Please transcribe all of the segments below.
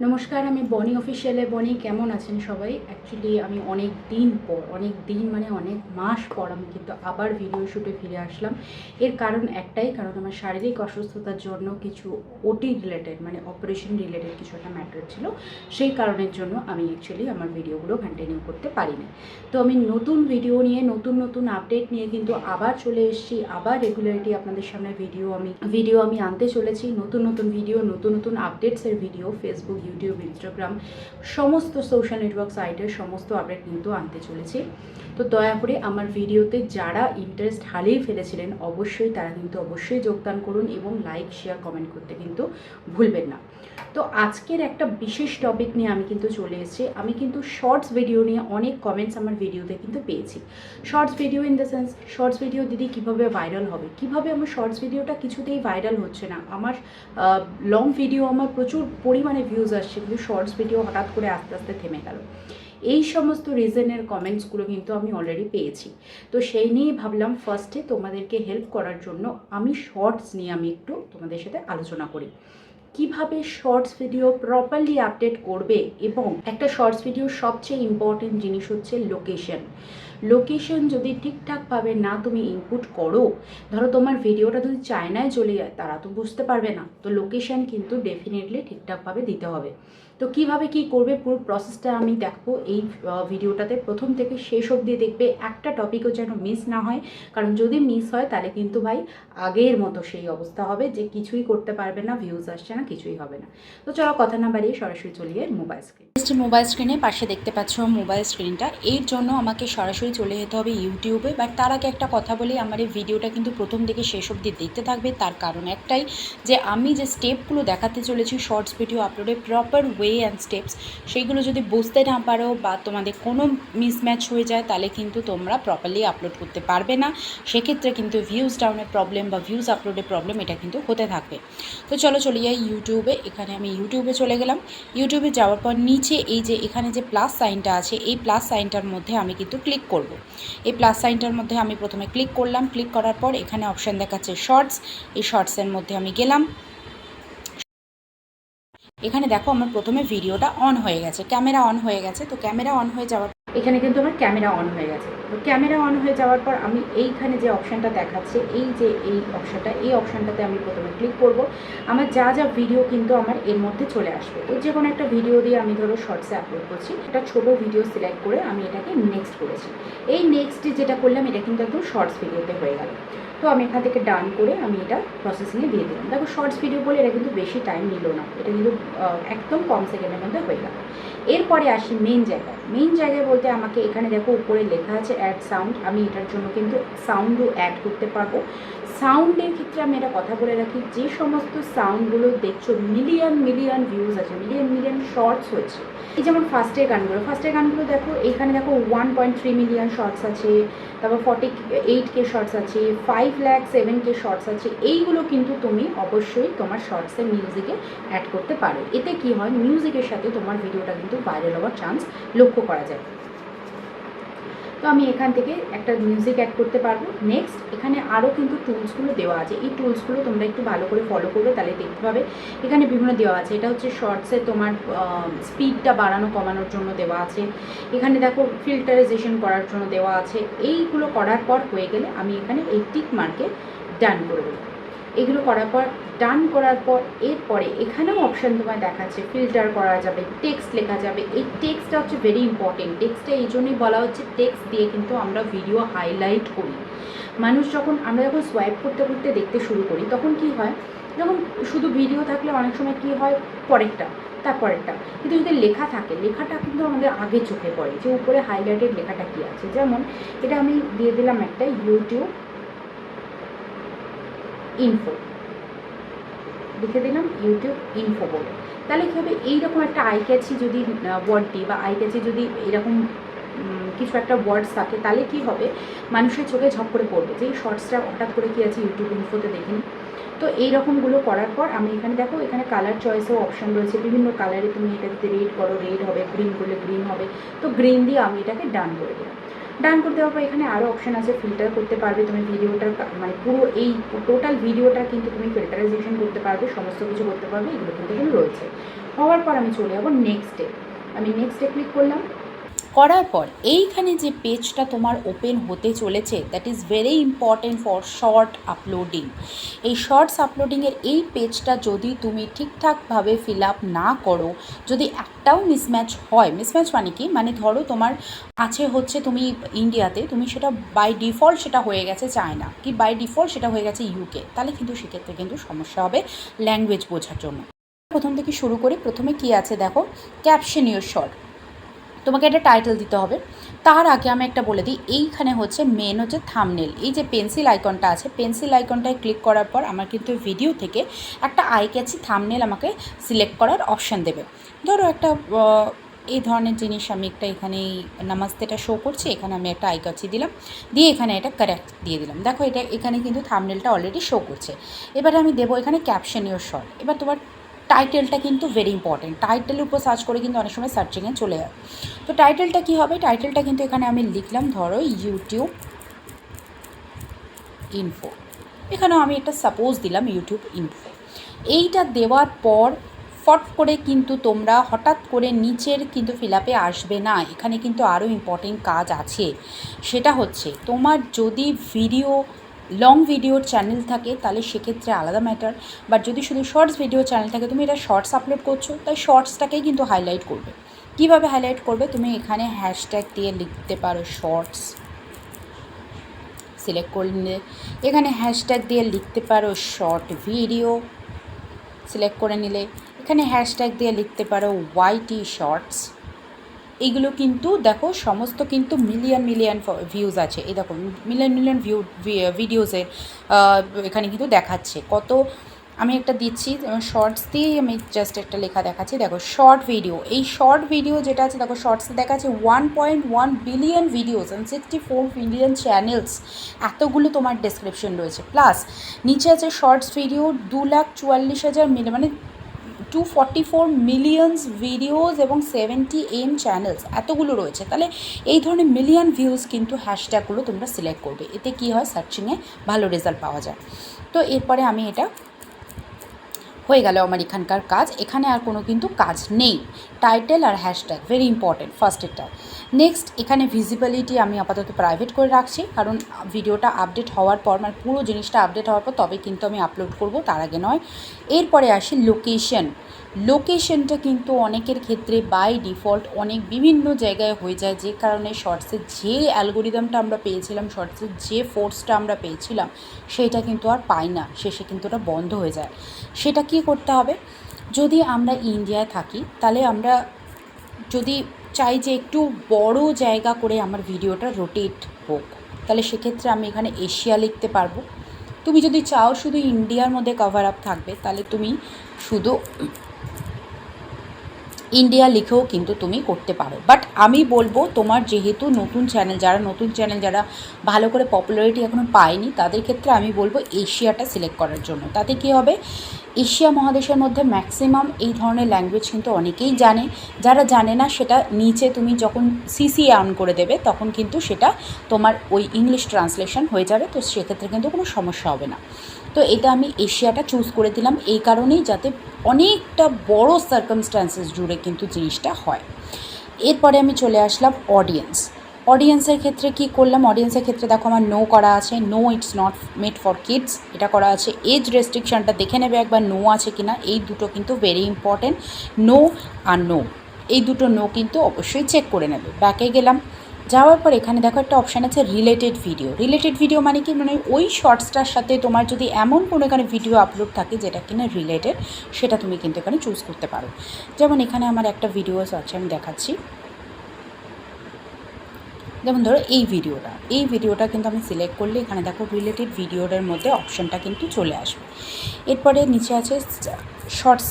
নমস্কার, আমি বনি অফিসিয়ালে। বনি, কেমন আছেন সবাই? অ্যাকচুয়ালি আমি অনেক দিন পর, অনেক দিন মানে অনেক মাস পর আমি কিন্তু আবার ভিডিও শ্যুটে ফিরে আসলাম। এর কারণ একটাই, কারণ আমার শারীরিক অসুস্থতার জন্য কিছু ওটি রিলেটেড মানে অপারেশন রিলেটেড কিছু একটা ম্যাটার ছিল। সেই কারণের জন্য আমি অ্যাকচুয়ালি আমার ভিডিওগুলো কন্টিনিউ করতে পারিনি। তো আমি নতুন ভিডিও নিয়ে নতুন আপডেট নিয়ে কিন্তু আবার চলে এসেছি। আবার রেগুলারিটি আপনাদের সামনে ভিডিও আমি আনতে চলেছি। নতুন ভিডিও, নতুন আপডেটসের ভিডিও ফেসবুক, ইউটিউব, ইনস্টাগ্রাম সমস্ত সোশ্যাল নেটওয়ার্ক সাইটের সমস্ত আপডেট কিন্তু আনতে চলেছি। তো দয়া করে আমার ভিডিওতে যারা ইন্টারেস্ট হারিয়ে ফেলেছিলেন তারা কিন্তু অবশ্যই যোগদান করুন এবং লাইক, শেয়ার, কমেন্ট করতে কিন্তু ভুলবেন না। তো আজকের একটা বিশেষ টপিক নিয়ে আমি কিন্তু চলে এসেছি। আমি কিন্তু শর্টস ভিডিও নিয়ে অনেক কমেন্টস আমার ভিডিওতে কিন্তু পেয়েছি। Shorts video in the sense, shorts video দিদি কীভাবে ভাইরাল হবে, কীভাবে আমার শর্টস ভিডিওটা কিছুতেই ভাইরাল হচ্ছে না। আমার লং ভিডিও আমার প্রচুর পরিমাণে ভিউজ আসছে, কিন্তু শর্টস ভিডিও হঠাৎ করে আস্তে আস্তে থেমে গেল। এই সমস্ত রিজনের কমেন্টসগুলো কিন্তু আমি অলরেডি পেয়েছি। তো সেই নিয়েই ভাবলাম ফার্স্টে তোমাদেরকে হেল্প করার জন্য আমি শর্টস নিয়ে আমি একটু তোমাদের সাথে আলোচনা করি। কিভাবে শর্টস ভিডিও প্রপারলি আপডেট করবে, এবং একটা শর্টস ভিডিওর সবচেয়ে ইম্পর্টেন্ট জিনিস হচ্ছে লোকেশন যদি ঠিকঠাকভাবে না তুমি ইনপুট করো, ধরো তোমার ভিডিওটা যদি চায়নায় চলে যায়, তারা তো বুঝতে পারবে না। তো লোকেশন কিন্তু ডেফিনেটলি ঠিকঠাকভাবে দিতে হবে। তো কিভাবে কি করবে পুরো প্রসেসটা আমি দেখবো এই ভিডিওটাতে। প্রথম থেকে শেষ অবধি দেখবে, একটা টপিকও যেন মিস না হয়। কারণ যদি মিস হয় তাহলে কিন্তু ভাই আগের মতো সেই অবস্থা হবে যে কিছুই করতে পারবে না, ভিউজ আসছে না, কিছুই হবে না। তো চলো কথা না বাড়িয়ে সরাসরি চলিয়ে মোবাইল স্ক্রিনে পাশে দেখতে পাচ্ছ মোবাইল স্ক্রিনটা। এর জন্য আমাকে সরাসরি চলে যেতে হবে ইউটিউবে। বাট তার আগে একটা কথা বলি, আমার এই ভিডিওটা কিন্তু প্রথম থেকে শেষ অবধি দেখতে থাকবে। তার কারণ একটাই, যে আমি যে স্টেপগুলো দেখাতে চলেছি শর্টস ভিডিও আপলোডের প্রপার ওয়ে অ্যান্ড স্টেপস, সেইগুলো যদি বুঝতে না পারো বা তোমাদের কোনো মিসম্যাচ হয়ে যায়, তাহলে কিন্তু তোমরা প্রপারলি আপলোড করতে পারবে না। সেক্ষেত্রে কিন্তু ভিউজ ডাউনের প্রবলেম বা ভিউজ আপলোডের প্রবলেম এটা কিন্তু হতে থাকবে। তো চলো চলে যাই ইউটিউবে। এখানে আমি ইউটিউবে চলে গেলাম। ইউটিউবে যাওয়ার পর নিচে এই যে এখানে যে প্লাস সাইনটা আছে, এই প্লাস সাইনটার মধ্যে আমি কিন্তু ক্লিক করব। এই প্লাস সাইনটার মধ্যে আমি প্রথমে ক্লিক করলাম। ক্লিক করার পর এখানে অপশান দেখাচ্ছে শর্টস। এই শর্টসের মধ্যে আমি গেলাম। এখানে দেখো আমার প্রথমে ভিডিওটা অন হয়ে গেছে, ক্যামেরা অন হয়ে গেছে। তো ক্যামেরা অন হয়ে যাওয়ার এখানে কিন্তু আমার ক্যামেরা অন হয়ে গেছে। তো ক্যামেরা অন হয়ে যাওয়ার পর আমি এইখানে যে অপশানটা দেখাচ্ছে, এই অপশানটাতে আমি প্রথমে ক্লিক করব। আমার যা ভিডিও কিন্তু আমার এর মধ্যে চলে আসবে। তো যে কোনো একটা ভিডিও দিয়ে আমি ধরো শর্টসে আপলোড করছি, একটা ছোটো ভিডিও সিলেক্ট করে আমি এটাকে নেক্সট করেছি। এই নেক্সট যেটা করলাম, এটা কিন্তু একদম শর্টস ভিডিওতে হয়ে গেল। তো আমি এখান থেকে ডান করে আমি এটা প্রসেসিংয়ে দিয়ে দিলাম। দেখো শর্টস ভিডিও বলে এটা কিন্তু বেশি টাইম নিল না, এটা কিন্তু একদম কম সেকেন্ডের মধ্যে হয়ে গেল। এরপরে আসি মেন জায়গায় বলতে আমাকে এখানে দেখো উপরে লেখা আছে অ্যাড সাউন্ড। আমি এটার জন্য কিন্তু সাউন্ডও অ্যাড করতে পারবো। সাউন্ডের ক্ষেত্রে আমি একটা কথা বলে রাখি, যে সমস্ত সাউন্ডগুলো দেখছো মিলিয়ন ভিউজ আছে, মিলিয়ন শর্টস হয়েছে, এই যেমন ফার্স্টের গানগুলো দেখো, এখানে দেখো 1.3 মিলিয়ন শর্টস আছে, তারপর 48K শর্টস আছে, 5,07,000 শর্টস আছে। এইগুলো কিন্তু তুমি অবশ্যই তোমার শর্টসের মিউজিকে অ্যাড করতে পারো। এতে কি হয়, মিউজিকের সাথে তোমার ভিডিওটা কিন্তু ভাইরাল হওয়ার চান্স লক্ষ্য করা যায়। তো আমি এখান থেকে একটা মিউজিক অ্যাড করতে পারবো। নেক্সট এখানে আরও কিন্তু টুলসগুলো দেওয়া আছে। এই টুলসগুলো তোমরা একটু ভালো করে ফলো করবে, তাহলে দেখতে পাবে এখানে বিভিন্ন দেওয়া আছে। এটা হচ্ছে শর্টসে তোমার স্পিডটা বাড়ানো কমানোর জন্য দেওয়া আছে। এখানে দেখো ফিল্টারাইজেশন করার জন্য দেওয়া আছে। এইগুলো করার পর হয়ে গেলে আমি এখানে এই টিক মার্কে ডান করে দেবো। এগুলো ডান করার পর এরপরে এখানেও অপশান তোমায় দেখাচ্ছে, ফিল্টার করা যাবে, টেক্সট লেখা যাবে। এই টেক্সটটা হচ্ছে ভেরি ইম্পর্টেন্ট। টেক্সটটা এই জন্যই বলা হচ্ছে, টেক্সট দিয়ে কিন্তু আমরা ভিডিও হাইলাইট করি। আমরা যখন সোয়াইপ করতে দেখতে শুরু করি, তখন কি হয়, যখন শুধু ভিডিও থাকলে অনেক সময় কি হয়, তারপরেরটা, কিন্তু যদি লেখা থাকে, লেখাটা কিন্তু আমাদের আগে চোখে পড়ে যে উপরে হাইলাইটেড লেখাটা কী আছে। যেমন এটা আমি দিয়ে দিলাম একটা ইউটিউব ইনফো, লিখে দিলাম ইউটিউব ইনফো বলে। তাহলে কী হবে, এইরকম একটা আই ক্যাচি যদি ওয়ার্ড দিই বা আই ক্যাচি যদি এরকম কিছু একটা ওয়ার্ডস থাকে, তাহলে কী হবে, মানুষের চোখে ঝপ করে পড়বে যে এই শর্টসটা হঠাৎ করে কী আছে ইউটিউব ইনফোতে দেখিনি। তো এই রকমগুলো করার পর আমি এখানে দেখো, এখানে কালার চয়েসেও অপশান রয়েছে, বিভিন্ন কালারে তুমি এটা যদি রেড করো রেড হবে, গ্রিন করলে গ্রিন হবে। তো গ্রিন দিয়ে আমি এটাকে ডান করে দিলাম। ডান করে দেওয়ার পর এখানে আরও অপশান আছে, ফিল্টার করতে পারবে তুমি ভিডিওটা, মানে পুরো এই টোটাল ভিডিওটা কিন্তু তুমি ফিল্টারাইজেশন করতে পারবে, সমস্ত কিছু করতে পারবে, এগুলো কিন্তু এখানে রয়েছে। হওয়ার পর আমি চলে যাবো নেক্সটে। আমি নেক্সটে ক্লিক করলাম। করার পর এইখানে যে পেজটা তোমার ওপেন হতে চলেছে, that is very important for short uploading. এই শর্টস আপলোডিংয়ের এই পেজটা যদি তুমি ঠিকঠাকভাবে ফিল আপ না করো, যদি একটাও মিসম্যাচ হয়, মিসম্যাচ মানে কি, মানে ধরো তোমার আছে হচ্ছে তুমি ইন্ডিয়াতে, তুমি সেটা বাই ডিফল্ট সেটা হয়ে গেছে চায়না, কি বাই ডিফল্ট সেটা হয়ে গেছে ইউকে, তাহলে কিন্তু সেক্ষেত্রে কিন্তু সমস্যা হবে ল্যাঙ্গুয়েজ বোঝার জন্য। প্রথম থেকে শুরু করি। প্রথমে কি আছে দেখো, ক্যাপশন ইউর শর্ট, তোমাকে একটা টাইটেল দিতে হবে। তার আগে আমি একটা বলে দিই, এইখানে হচ্ছে মেন হচ্ছে থাম্বনেল। এই যে পেন্সিল আইকনটা আছে, পেন্সিল আইকনটায় ক্লিক করার পর আমার কিন্তু ভিডিও থেকে একটা আই ক্যাচি থাম্বনেল আমাকে সিলেক্ট করার অপশান দেবে। ধরো একটা এই ধরনের জিনিস আমি একটা এখানে নামাজতেটা শো করছি, এখানে আমি একটা আই ক্যাচি দিলাম, দিয়ে এখানে এটা কারেক্ট দিয়ে দিলাম। দেখো এটা এখানে কিন্তু থাম্বনেলটা অলরেডি শো করছে। এবারে আমি দেবো এখানে ক্যাপশন ইউর শর্ট। এবার তোমার টাইটেলটা কিন্তু ভেরি ইম্পর্টেন্ট, টাইটেলের উপর সার্চ করে কিন্তু অনেক সময় সার্চিংয়ে চলে যায়। তো টাইটেলটা কী হবে, টাইটেলটা কিন্তু এখানে আমি লিখলাম ধরো ইউটিউব ইনফো, এখানেও আমি একটা সাপোজ দিলাম ইউটিউব ইনফো। এইটা দেওয়ার পর ফট করে কিন্তু তোমরা হঠাৎ করে নিচের কিন্তু ফিল আপে আসবে না, এখানে কিন্তু আরও ইম্পর্টেন্ট কাজ আছে। সেটা হচ্ছে তোমার যদি লং ভিডিওর চ্যানেল থাকে তাহলে সেক্ষেত্রে আলাদা ম্যাটার, বাট যদি শুধু শর্টস ভিডিও চ্যানেল থাকে, তুমি এটা শর্টস আপলোড করছো, তাই শর্টসটাকেই কিন্তু হাইলাইট করবে। কীভাবে হাইলাইট করবে, তুমি এখানে হ্যাশট্যাগ দিয়ে লিখতে পারো শর্টস, সিলেক্ট করে নিলে এখানে হ্যাশট্যাগ দিয়ে লিখতে পারো শর্ট ভিডিও, সিলেক্ট করে নিলে এখানে হ্যাশট্যাগ দিয়ে লিখতে পারো ওয়াইটি শর্টস। এইগুলো কিন্তু দেখো সমস্ত কিন্তু মিলিয়ন ভিউজ আছে, এই দেখো মিলিয়ন ভিডিওসের এখানে কিন্তু দেখাচ্ছে কত। আমি একটা দিচ্ছি শর্টস দিয়েই আমি জাস্ট একটা লেখা দেখাচ্ছি, দেখো শর্ট ভিডিও। এই শর্ট ভিডিও যেটা আছে দেখো শর্টসে দেখাচ্ছে 1.1 billion videos and 64 million channels, এতগুলো তোমার ডেসক্রিপশন রয়েছে। প্লাস নিচে আছে শর্টস ভিডিও 2,44,000 মিলিয়ন, মানে 244 মিলিয়নস ভিডিওস এবং 70 M চ্যানেলস, এতগুলো রয়েছে। তাহলে এই ধরনের মিলিয়ন ভিউজ কিন্তু হ্যাশট্যাগুলো তোমরা সিলেক্ট করবে, এতে কী হয় সার্চিংয়ে ভালো রেজাল্ট পাওয়া যায়। তো এরপরে আমি এটা হয়ে গেল আমার এখানকার কাজ, এখানে আর কোনো কিন্তু কাজ নেই। টাইটেল আর হ্যাশট্যাগ ভেরি ইম্পর্টেন্ট ফার্স্টেরটা। নেক্সট এখানে ভিজিবিলিটি আমি আপাতত প্রাইভেট করে রাখছি, কারণ ভিডিওটা আপডেট হওয়ার পর, মানে পুরো জিনিসটা আপডেট হওয়ার পর তবে কিন্তু আমি আপলোড করব, তার আগে নয়। এরপরে আসি লোকেশন। লোকেশনটা কিন্তু অনেকের ক্ষেত্রে বাই ডিফল্ট অনেক বিভিন্ন জায়গায় হয়ে যায়, যে কারণে শর্টসের যে অ্যালগোরিদমটা আমরা পেয়েছিলাম, শর্টসের যে ফোর্সটা আমরা পেয়েছিলাম, সেইটা কিন্তু আর পাই না, শেষে কিন্তু ওটা বন্ধ হয়ে যায়। সেটা কি করতে হবে, যদি আমরা ইন্ডিয়ায় থাকি তাহলে আমরা যদি চাই যে একটু বড় জায়গা করে আমার ভিডিওটা রোটেট হোক, তাহলে সেক্ষেত্রে আমি এখানে এশিয়া লিখতে পারবো। তুমি যদি চাও শুধু ইন্ডিয়ার মধ্যে কভার আপ থাকবে, তাহলে তুমি শুধু ইন্ডিয়া লিখেও কিন্তু তুমি করতে পারো। বাট আমি বলবো তোমার যেহেতু নতুন চ্যানেল, যারা ভালো করে পপুলারিটি এখনও পায়নি, তাদের ক্ষেত্রে আমি বলবো এশিয়াটা সিলেক্ট করার জন্য। তাতে কী হবে, এশিয়া মহাদেশের মধ্যে ম্যাক্সিমাম এই ধরনের ল্যাঙ্গুয়েজ কিন্তু অনেকেই জানে, যারা জানে না সেটা নিচে তুমি যখন সিসি অন করে দেবে তখন কিন্তু সেটা তোমার ওই ইংলিশ ট্রান্সলেশন হয়ে যাবে, তো সেক্ষেত্রে কিন্তু কোনো সমস্যা হবে না। তো এটা আমি এশিয়াটা চুজ করে দিলাম এই কারণেই, যাতে অনেকটা বড় সার্কামস্ট্যান্সেস জুড়ে কিন্তু জিনিসটা হয়। এরপরে আমি চলে আসলাম অডিয়েন্সের ক্ষেত্রে কি করলাম, অডিয়েন্সের ক্ষেত্রে দেখো আমার নো করা আছে, no it's not made for kids, এটা করা আছে। এজ রেস্ট্রিকশানটা দেখে নেবে একবার নো আছে কি না, এই দুটো কিন্তু ভেরি ইম্পর্টেন্ট, নো আর নো, এই দুটো নো কিন্তু অবশ্যই চেক করে নেবে। ব্যাকে গেলাম, যাওয়ার পর এখানে দেখো একটা অপশান আছে রিলেটেড ভিডিও মানে কি, মানে ওই শর্টসটার সাথে তোমার যদি এমন কোনো এখানে ভিডিও আপলোড থাকে যেটা কিনা রিলেটেড, সেটা তুমি কিন্তু এখানে চুজ করতে পারো। যেমন এখানে আমার একটা ভিডিওস আছে, আমি দেখাচ্ছি। যেমন ধরো এই ভিডিওটা কিন্তু আমি সিলেক্ট করলে এখানে দেখো রিলেটেড ভিডিওটার মধ্যে অপশানটা কিন্তু চলে আসবে। এরপরে নিচে আছে শর্টস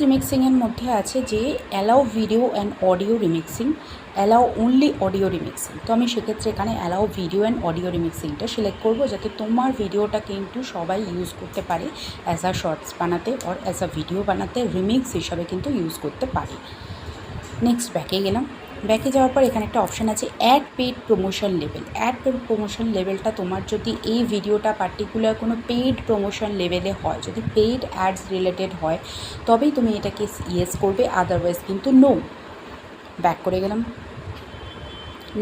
রিমিক্সিংয়ের মধ্যে আছে যে allow video and audio remixing, allow only audio remixing. তো আমি সেক্ষেত্রে এখানে অ্যালাউ ভিডিও অ্যান্ড অডিও রিমিক্সিংটা সিলেক্ট করবো, যাতে তোমার ভিডিওটা কিন্তু সবাই ইউজ করতে পারে অ্যাজ আ শর্টস বানাতে আর অ্যাজ আ ভিডিও বানাতে, রিমিক্স হিসাবে কিন্তু ইউজ করতে পারে। নেক্সট ব্যাকে গেলাম, ব্যাকে যাওয়ার পর এখানে একটা অপশান আছে add paid promotion level. Add paid promotion লেভেলটা তোমার যদি এই ভিডিওটা পার্টিকুলার কোনো পেইড প্রমোশন লেভেলে হয়, যদি পেইড অ্যাডস রিলেটেড হয়, তবেই তুমি এটাকে ইয়েস করবে, আদারওয়াইজ কিন্তু নো। ব্যাক করে গেলাম।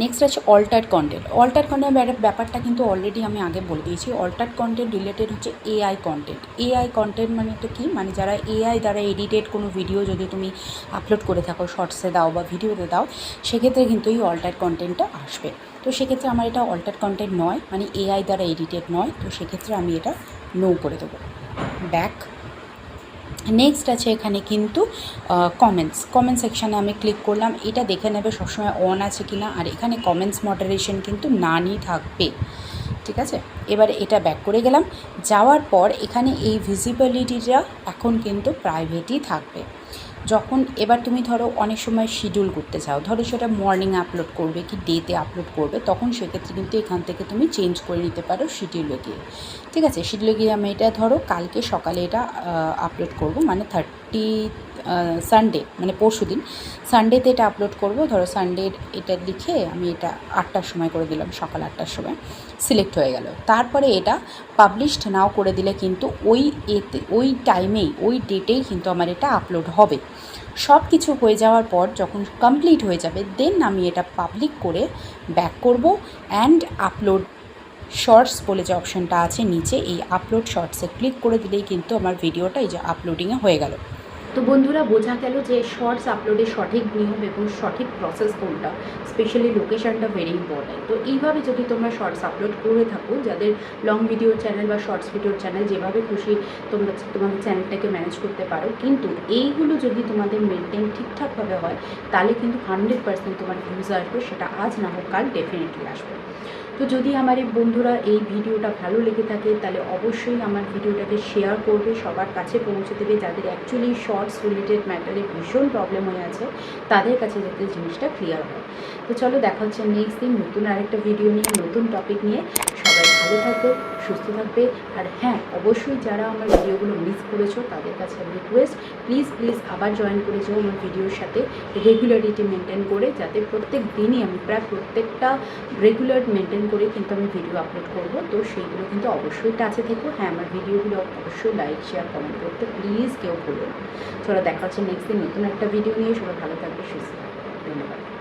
নেক্সট আছে অল্টার্ড কন্টেন্ট। অল্টার্ড কন্টেন্ট ব্যাপারটা কিন্তু অলরেডি আমি আগে বলে দিয়েছি। অল্টার্ড কন্টেন্ট রিলেটেড হচ্ছে এআই কন্টেন্ট। এআই কন্টেন্ট মানে তো কি, মানে যারা এআই দ্বারা এডিটেড কোনো ভিডিও যদি তুমি আপলোড করে থাকো, শর্টসে দাও বা ভিডিওতে দাও, সেক্ষেত্রে কিন্তু এই অল্টার্ড কন্টেন্টটা আসবে। তো সেক্ষেত্রে আমার এটা অল্টার্ড কন্টেন্ট নয়, মানে এআই দ্বারা এডিটেড নয়, তো সেক্ষেত্রে আমি এটা নো করে দেবো। ব্যাক। নেক্সট আছে এখানে কিন্তু কমেন্ট সেকশানে আমি ক্লিক করলাম। এটা দেখে নেবে সবসময় অন আছে কি না, আর এখানে কমেন্টস মডারেশন কিন্তু নানই থাকবে, ঠিক আছে। এবার এটা ব্যাক করে গেলাম। যাওয়ার পর এখানে এই ভিজিবিলিটিটা এখন কিন্তু প্রাইভেটই থাকবে। যখন এবার তুমি ধরো অনেক সময় শিডিউল করতে চাও, ধরো সেটা মর্নিংয়ে আপলোড করবে কি ডেতে আপলোড করবে, তখন সেক্ষেত্রে কিন্তু এখান থেকে তুমি চেঞ্জ করে নিতে পারো শিডিউলে গিয়ে, ঠিক আছে। শিডিউলে গিয়ে আমি এটা ধরো কালকে সকালে এটা আপলোড করব, মানে সানডে মানে পরশু দিন সানডেতে এটা আপলোড করব। ধরো সানডের এটা লিখে আমি এটা 8টার সময় করে দিলাম, সকাল 8টার সময় সিলেক্ট হয়ে গেল। তারপরে এটা পাবলিশড নাও করে দিলে কিন্তু ওই টাইমেই, ওই ডেটেই কিন্তু আমার এটা আপলোড হবে। সব কিছু হয়ে যাওয়ার পর যখন কমপ্লিট হয়ে যাবে, দেন আমি এটা পাবলিক করে ব্যাক করব অ্যান্ড আপলোড শর্টস বলে যে অপশানটা আছে নিচে, এই আপলোড শর্টসে ক্লিক করে দিলেই কিন্তু আমার ভিডিওটা এই যে আপলোডিংয়ে হয়ে গেল। তো বন্ধুরা, বোঝা গেল যে শর্টস আপলোডের সঠিক নিয়ম এবং সঠিক প্রসেস কোনটা, স্পেশালি লোকেশানটা ভেরি ইম্পর্ট্যান্ট। তো এইভাবে যদি তোমরা শর্টস আপলোড করে থাকো, যাদের লং ভিডিও চ্যানেল বা শর্টস ভিডিওর চ্যানেল, যেভাবে খুশি তোমরা তোমাদের চ্যানেলটাকে ম্যানেজ করতে পারো, কিন্তু এইগুলো যদি তোমাদের মেনটেন ঠিকঠাকভাবে হয়, তাহলে কিন্তু 100% তোমার ভিউজ আসবে, সেটা আজ না হোক কাল ডেফিনেটলি আসবে। তো যদি আমার এই বন্ধুরা এই ভিডিওটা ভালো লেগে থাকে, তাহলে অবশ্যই আমার ভিডিওটাকে শেয়ার করবে, সবার কাছে পৌঁছে দেবে, যাদের অ্যাকচুয়ালি শর্টস রিলেটেড ম্যাটারে ভীষণ প্রবলেম হয়ে আছে, তাদের কাছে যাতে জিনিসটা ক্লিয়ার হয়। তো চলো, দেখা হচ্ছে নেক্সট দিন নতুন আরেকটা ভিডিও নিয়ে, নতুন টপিক নিয়ে। সবাই ভালো থাকবে, সুস্থ থাকবে। আর হ্যাঁ, অবশ্যই যারা আমার ভিডিওগুলো মিস করেছো, তাদের কাছে রিকোয়েস্ট, প্লিজ আবার জয়েন করে যাও আমার ভিডিওর সাথে, রেগুলারিটি মেনটেন করে, যাতে প্রত্যেক দিনই আমি প্রায় প্রত্যেকটা রেগুলার মেনটেন করে কিন্তু আমি ভিডিও আপলোড করব। তো সেইগুলো কিন্তু অবশ্যই টাচে থেকো। হ্যাঁ, আমার ভিডিওগুলো অবশ্যই লাইক, শেয়ার, কমেন্ট করতে প্লিজ কেউ ভুলো না। চলো, দেখা হচ্ছে নেক্সট দিন নতুন একটা ভিডিও নিয়ে। সবাই ভালো থাকবে, সুস্থ থাকবে। ধন্যবাদ।